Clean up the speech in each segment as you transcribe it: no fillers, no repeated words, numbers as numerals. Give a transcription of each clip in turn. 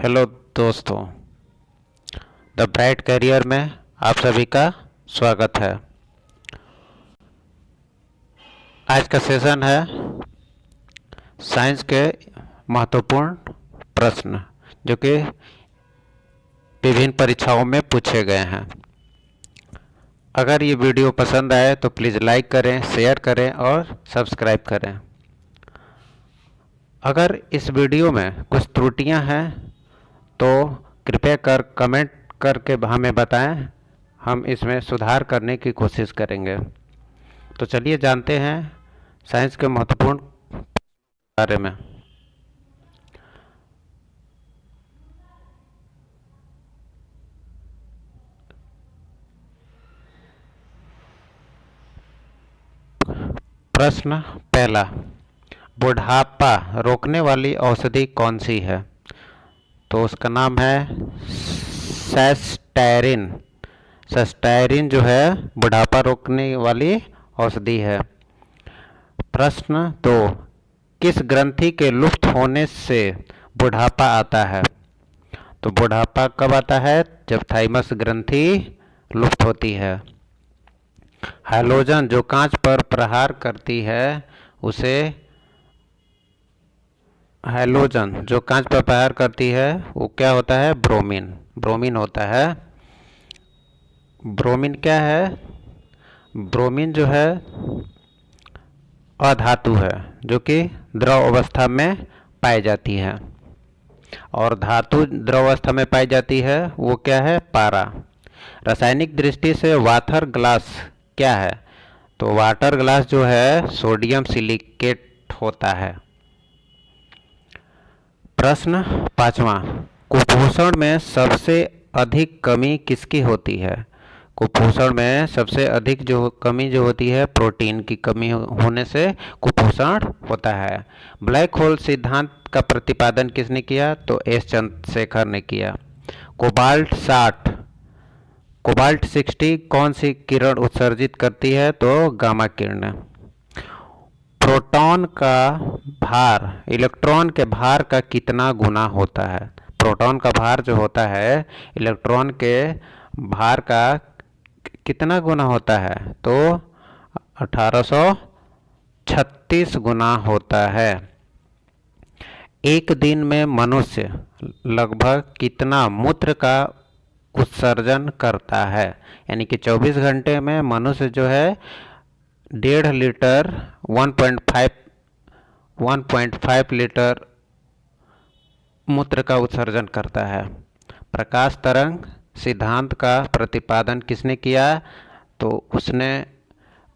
Hello दोस्तों, the bright career में आप सभी का स्वागत है। आज का सेशन है साइंस के महत्वपूर्ण प्रश्न जो कि विभिन्न परीक्षाओं में पूछे गए हैं। अगर ये वीडियो पसंद आए तो प्लीज़ लाइक करें, शेयर करें और सब्सक्राइब करें। अगर इस वीडियो में कुछ त्रुटियां हैं तो कृपया कमेंट करके हमें बताएं, हम इसमें सुधार करने की कोशिश करेंगे। तो चलिए जानते हैं साइंस के महत्वपूर्ण बारे में। प्रश्न पहला, बुढ़ापा रोकने वाली औषधि कौन सी है? तो उसका नाम है सेस्टैरिन। सेस्टैरिन जो है बुढ़ापा रोकने वाली औषधि है। प्रश्न दो, किस ग्रंथि के लुप्त होने से बुढ़ापा आता है? तो बुढ़ापा कब आता है? जब थाइमस ग्रंथि लुप्त होती है। हैलोजन जो कांच पर प्रहार करती है उसे हैलोजन जो कांच पर प्रहार करती है वो क्या होता है? ब्रोमीन। ब्रोमीन होता है। ब्रोमीन क्या है? ब्रोमीन जो है अधातु है जो कि द्रव अवस्था में पाई जाती है, और धातु द्रव अवस्था में पाई जाती है वो क्या है? पारा। रासायनिक दृष्टि से वाटर ग्लास क्या है? तो वाटर ग्लास जो है सोडियम सिलिकेट होता है। प्रश्न पांचवा, कुपोषण में सबसे अधिक कमी किसकी होती है? कुपोषण में सबसे अधिक जो कमी जो होती है प्रोटीन की कमी होने से कुपोषण होता है। ब्लैक होल सिद्धांत का प्रतिपादन किसने किया? तो एस चंद्रशेखर ने किया। कोबाल्ट 60 कोबाल्ट 60 कौन सी किरण उत्सर्जित करती है? तो गामा किरण। प्रोटॉन का भार इलेक्ट्रॉन के भार का कितना गुना होता है? प्रोटॉन का भार जो होता है इलेक्ट्रॉन के भार का कितना गुना होता है? तो 1836 गुना होता है। एक दिन में मनुष्य लगभग कितना मूत्र का उत्सर्जन करता है? यानी कि 24 घंटे में मनुष्य जो है 1.5 लीटर 1.5 लीटर मूत्र का उत्सर्जन करता है। प्रकाश तरंग सिद्धांत का प्रतिपादन किसने किया? तो उसने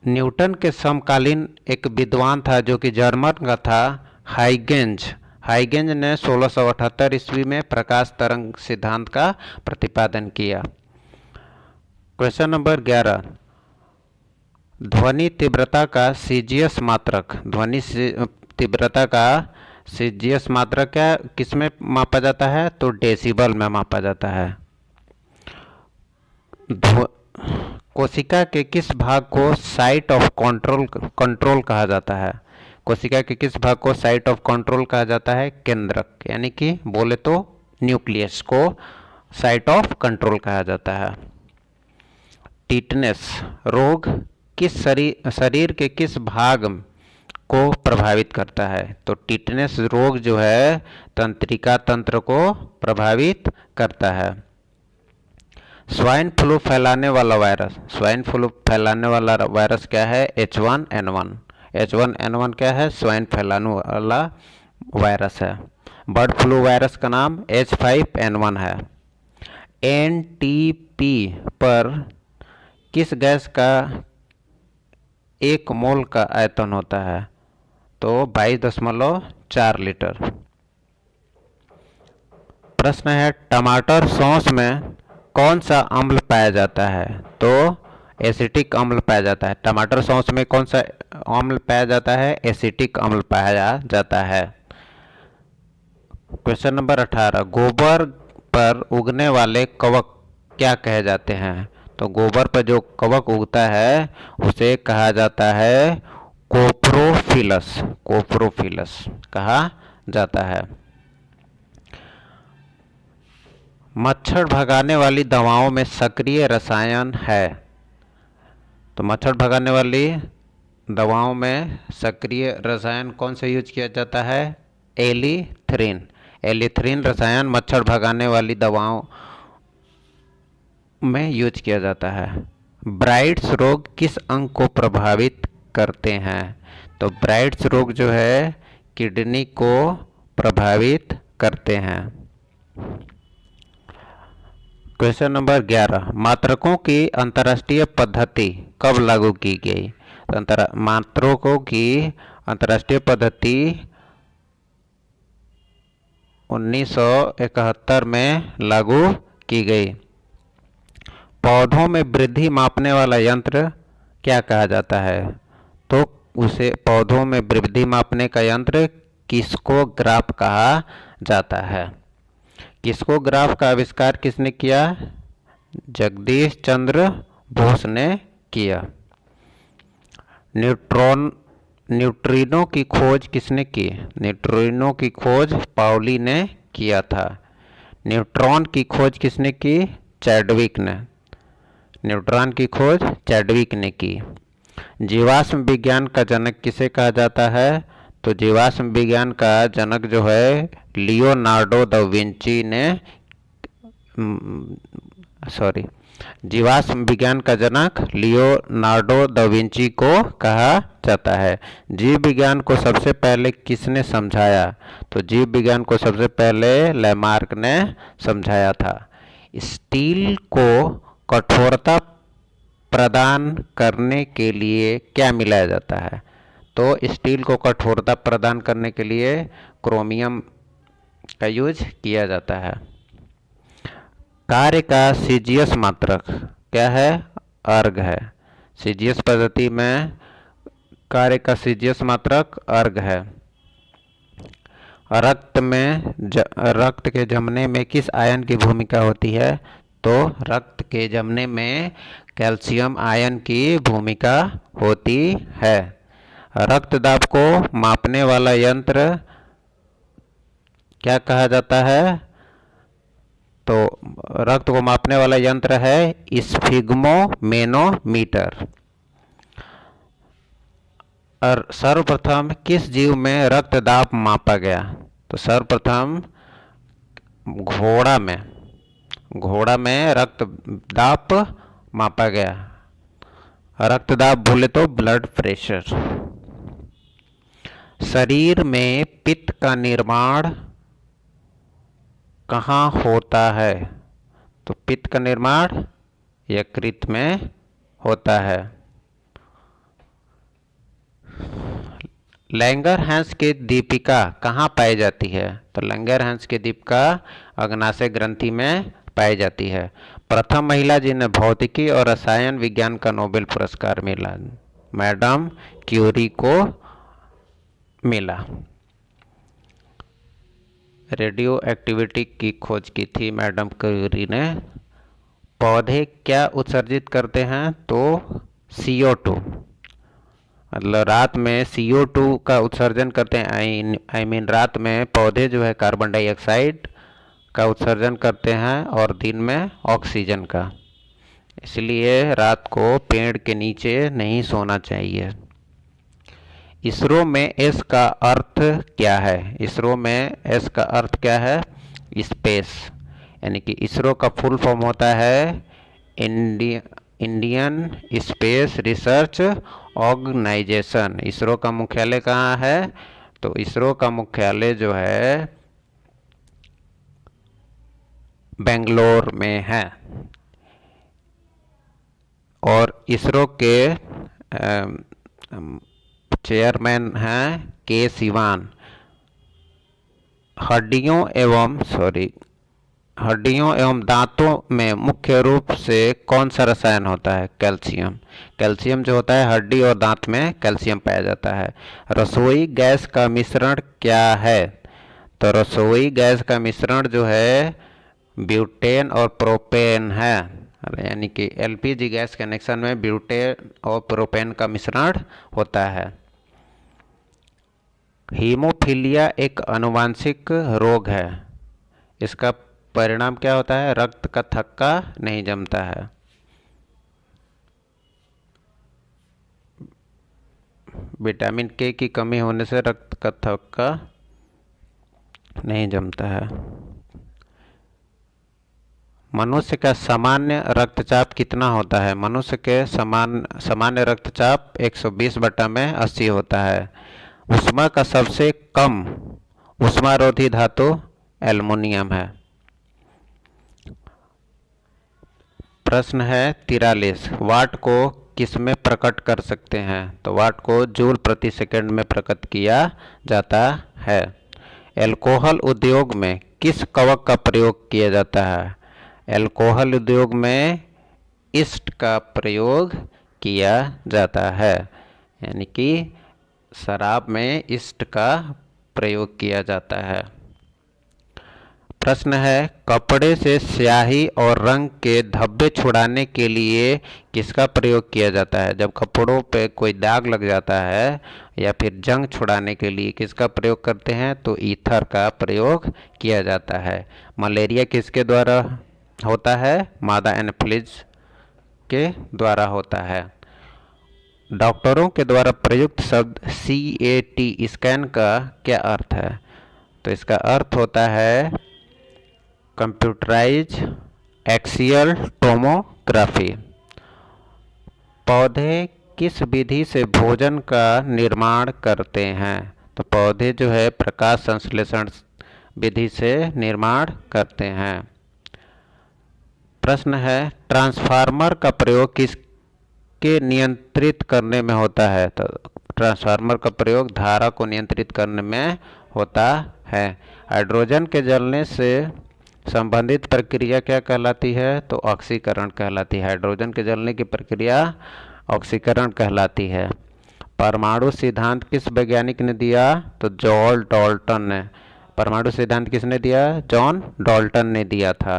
न्यूटन के समकालीन एक विद्वान था जो कि जर्मन का था, हाइगेंज। हाइगेंज ने 1678 ईस्वी में प्रकाश तरंग सिद्धांत का प्रतिपादन किया। क्वेश्चन नंबर 11, ध्वनि तीव्रता का सीजीएस मात्रक। ध्वनि तीव्रता का सीजीएस मात्रक क्या किस में मापा जाता है? तो डेसिबल में मापा जाता है। कोशिका के किस भाग को साइट ऑफ कंट्रोल कहा जाता है? कोशिका के किस भाग को साइट ऑफ कंट्रोल कहा जाता है? केंद्रक, यानी कि बोले तो न्यूक्लियस को साइट ऑफ कंट्रोल कहा जाता है। टिटनेस रोग किस शरीर के किस भाग को प्रभावित करता है? तो टिटनेस रोग जो है तंत्रिका तंत्र को प्रभावित करता है। स्वाइन फ्लू फैलाने वाला वायरस। स्वाइन फ्लू फैलाने वाला वायरस क्या है? H1N1। H1N1 क्या है? स्वाइन फैलाने वाला वायरस है। बर्ड फ्लू वायरस का नाम H5N1 है। NTP पर किस गैस का 1 मोल का आयतन होता है? तो 22.4 लीटर। प्रश्न है, टमाटर सॉस में कौन सा अम्ल पाया जाता है? तो एसिटिक अम्ल पाया जाता है। टमाटर सॉस में कौन सा अम्ल पाया जाता है? एसिटिक अम्ल पाया जाता है। क्वेश्चन नंबर 18, गोबर पर उगने वाले कवक क्या कहे जाते हैं? तो गोबर पर जो कवक उगता है उसे कहा जाता है कोप्रोफिलस। कोप्रोफिलस कहा जाता है। मच्छर भगाने वाली दवाओं में सक्रिय रसायन है। तो मच्छर भगाने वाली दवाओं में सक्रिय रसायन कौन सा यूज किया जाता है? एलीथ्रिन। एलीथ्रिन रसायन मच्छर भगाने वाली दवाओं में यूज किया जाता है। ब्राइट्स रोग किस अंग को प्रभावित करते हैं? तो ब्राइट्स रोग जो है किडनी को प्रभावित करते हैं। क्वेश्चन नंबर 11, मात्रकों की अंतर्राष्ट्रीय पद्धति कब लागू की गई? मात्रकों की अंतर्राष्ट्रीय पद्धति 1971 में लागू की गई। पौधों में वृद्धि मापने वाला यंत्र क्या कहा जाता है? तो उसे पौधों में वृद्धि मापने का यंत्र किस्कोग्राफ कहा जाता है। किस्कोग्राफ का आविष्कार किसने किया? जगदीश चंद्र बोस ने किया। न्यूट्रिनो की खोज किसने की? न्यूट्रिनो की खोज पाउली ने किया था। न्यूट्रॉन की खोज किसने की? चैडविक ने। न्यूट्रॉन की खोज चैडविक ने की। जीवाश्म विज्ञान का जनक किसे कहा जाता है? तो जीवाश्म विज्ञान का जनक जो है लियोनार्डो दा विंची ने जीवाश्म विज्ञान का जनक लियोनार्डो दा विंची को कहा जाता है। जीव विज्ञान को सबसे पहले किसने समझाया? तो जीव विज्ञान को सबसे पहले लैमार्क ने समझाया था। स्टील को कठोरता प्रदान करने के लिए क्या मिलाया जाता है? तो स्टील को कठोरता प्रदान करने के लिए क्रोमियम का यूज किया जाता है। कार्य का सीजीएस मात्रक क्या है? अर्ग है। सीजीएस पद्धति में कार्य का सीजीएस मात्रक अर्ग है। रक्त के जमने में किस आयन की भूमिका होती है? तो रक्त के जमने में कैल्शियम आयन की भूमिका होती है। रक्तदाब को मापने वाला यंत्र क्या कहा जाता है? तो रक्त को मापने वाला यंत्र है स्फिग्मोमेनोमीटर। और सर्वप्रथम किस जीव में रक्तदाब मापा गया? तो सर्वप्रथम घोड़ा में रक्तदाब मापा गया। रक्तदाब बोले तो ब्लड प्रेशर। शरीर में पित्त का निर्माण कहाँ होता है? तो पित्त का निर्माण यकृत में होता है। लैंगरहैंस की दीपिका कहाँ पाई जाती है? तो लैंगरहैंस की दीपिका अग्नाशय ग्रंथि में पाई जाती है। प्रथम महिला जिन्हें भौतिकी और रसायन विज्ञान का नोबेल पुरस्कार मिला, मैडम क्यूरी को मिला। रेडियो एक्टिविटी की खोज की थी मैडम क्यूरी ने। पौधे क्या उत्सर्जित करते हैं? तो CO2, मतलब रात में CO2 का उत्सर्जन करते हैं। आई मीन रात में पौधे जो है कार्बन डाइऑक्साइड का उत्सर्जन करते हैं और दिन में ऑक्सीजन का। इसलिए रात को पेड़ के नीचे नहीं सोना चाहिए। इसरो में एस का अर्थ क्या है? इसरो में एस का अर्थ क्या है? स्पेस, यानी कि इसरो का फुल फॉर्म होता है Indian Space Research Organisation. ISRO का मुख्यालय कहाँ है? तो इसरो का मुख्यालय जो है बेंगलोर में है। और इसरो के चेयरमैन हैं के सिवान। हड्डियों एवं दांतों में मुख्य रूप से कौन सा रसायन होता है? कैल्शियम। कैल्शियम जो होता है हड्डी और दांत में कैल्शियम पाया जाता है। रसोई गैस का मिश्रण क्या है? तो रसोई गैस का मिश्रण जो है ब्यूटेन और प्रोपेन है, यानी कि LPG गैस कनेक्शन में ब्यूटेन और प्रोपेन का मिश्रण होता है। हीमोफीलिया एक आनुवांशिक रोग है। इसका परिणाम क्या होता है? रक्त का थक्का नहीं जमता है। विटामिन के की कमी होने से रक्त का थक्का नहीं जमता है। मनुष्य का सामान्य रक्तचाप कितना होता है? मनुष्य के सामान्य रक्तचाप 120/80 होता है। ऊष्मा का सबसे कम ऊष्मारोधी धातु एल्युमिनियम है। प्रश्न है 43, वाट को किसमें प्रकट कर सकते हैं? तो वाट को जूल प्रति सेकंड में प्रकट किया जाता है। एल्कोहल उद्योग में किस कवक का प्रयोग किया जाता है? एल्कोहल उद्योग में ईस्ट का प्रयोग किया जाता है, यानी कि शराब में ईस्ट का प्रयोग किया जाता है। प्रश्न है, कपड़े से स्याही और रंग के धब्बे छुड़ाने के लिए किसका प्रयोग किया जाता है? जब कपड़ों पे कोई दाग लग जाता है या फिर जंग छुड़ाने के लिए किसका प्रयोग करते हैं? तो ईथर का प्रयोग किया जाता है। मलेरिया किसके द्वारा होता है? मादा एनाफिलिज के द्वारा होता है। डॉक्टरों के द्वारा प्रयुक्त शब्द CAT स्कैन का क्या अर्थ है? तो इसका अर्थ होता है कंप्यूटराइज एक्सियल टोमोग्राफी। पौधे किस विधि से भोजन का निर्माण करते हैं? तो पौधे जो है प्रकाश संश्लेषण विधि से निर्माण करते हैं। प्रश्न है, ट्रांसफार्मर का प्रयोग किसके नियंत्रित करने में होता है? तो ट्रांसफार्मर का प्रयोग धारा को नियंत्रित करने में होता है। हाइड्रोजन के जलने से संबंधित प्रक्रिया क्या कहलाती है? तो ऑक्सीकरण कहलाती है। हाइड्रोजन के जलने की प्रक्रिया ऑक्सीकरण कहलाती है। परमाणु सिद्धांत किस वैज्ञानिक ने दिया? तो जॉन डाल्टन ने। परमाणु सिद्धांत किसने दिया? जॉन डाल्टन ने दिया था।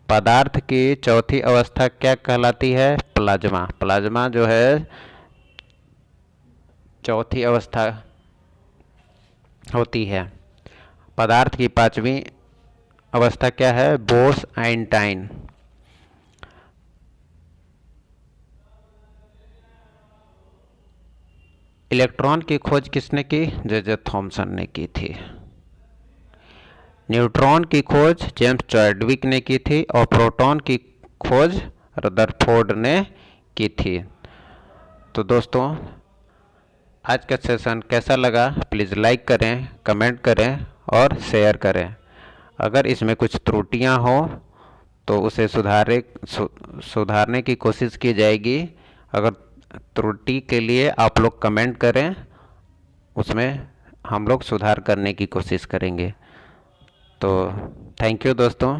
पदार्थ की चौथी अवस्था क्या कहलाती है? प्लाज्मा। प्लाज्मा जो है चौथी अवस्था होती है। पदार्थ की पांचवी अवस्था क्या है? बोस आइंस्टाइन। इलेक्ट्रॉन की खोज किसने की? जे थॉमसन ने की थी। न्यूट्रॉन की खोज जेम्स चैडविक ने की थी और प्रोटॉन की खोज रदरफोर्ड ने की थी। तो दोस्तों, आज का सेशन कैसा लगा? प्लीज़ लाइक करें, कमेंट करें और शेयर करें। अगर इसमें कुछ त्रुटियां हो तो उसे सुधारने की कोशिश की जाएगी। अगर त्रुटि के लिए आप लोग कमेंट करें, उसमें हम लोग सुधार करने की कोशिश करेंगे। तो थैंक यू दोस्तों।